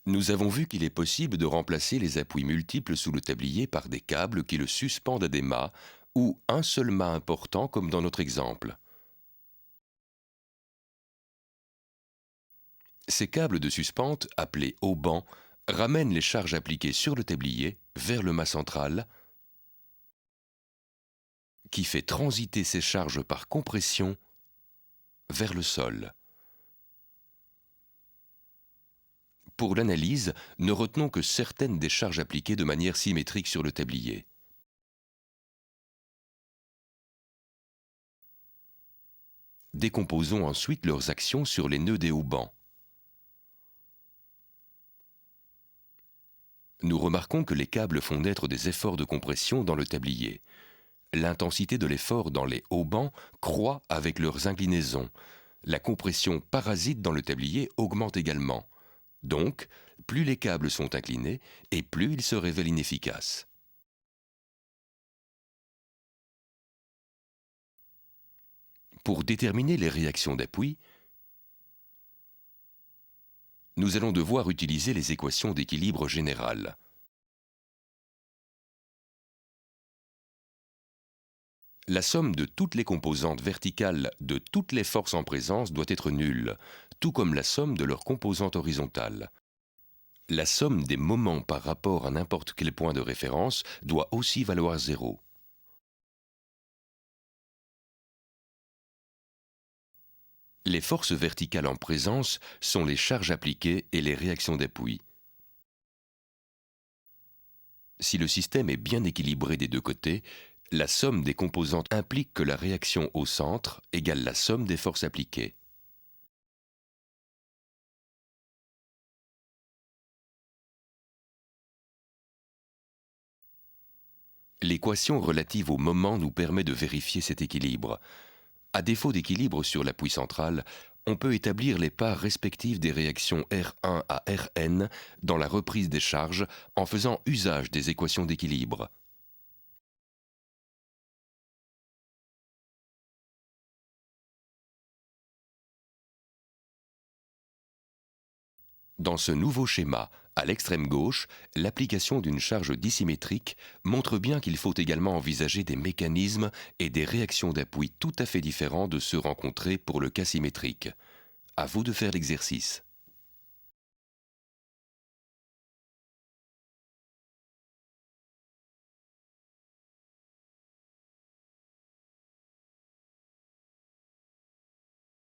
Nous avons vu qu'il est possible de remplacer les appuis multiples sous le tablier par des câbles qui le suspendent à des mâts ou un seul mât important comme dans notre exemple. Ces câbles de suspente, appelés haubans, ramènent les charges appliquées sur le tablier vers le mât central qui fait transiter ces charges par compression vers le sol. Pour l'analyse, ne retenons que certaines des charges appliquées de manière symétrique sur le tablier. Décomposons ensuite leurs actions sur les nœuds des haubans. Nous remarquons que les câbles font naître des efforts de compression dans le tablier. L'intensité de l'effort dans les haubans croît avec leurs inclinaisons. La compression parasite dans le tablier augmente également. Donc, plus les câbles sont inclinés et plus ils se révèlent inefficaces. Pour déterminer les réactions d'appui, nous allons devoir utiliser les équations d'équilibre général. La somme de toutes les composantes verticales de toutes les forces en présence doit être nulle, tout comme la somme de leurs composantes horizontales. La somme des moments par rapport à n'importe quel point de référence doit aussi valoir 0. Les forces verticales en présence sont les charges appliquées et les réactions d'appui. Si le système est bien équilibré des deux côtés, la somme des composantes implique que la réaction au centre égale la somme des forces appliquées. L'équation relative au moment nous permet de vérifier cet équilibre. À défaut d'équilibre sur l'appui central, on peut établir les parts respectives des réactions R1 à Rn dans la reprise des charges en faisant usage des équations d'équilibre. Dans ce nouveau schéma, à l'extrême gauche, l'application d'une charge dissymétrique montre bien qu'il faut également envisager des mécanismes et des réactions d'appui tout à fait différents de ceux rencontrés pour le cas symétrique. À vous de faire l'exercice.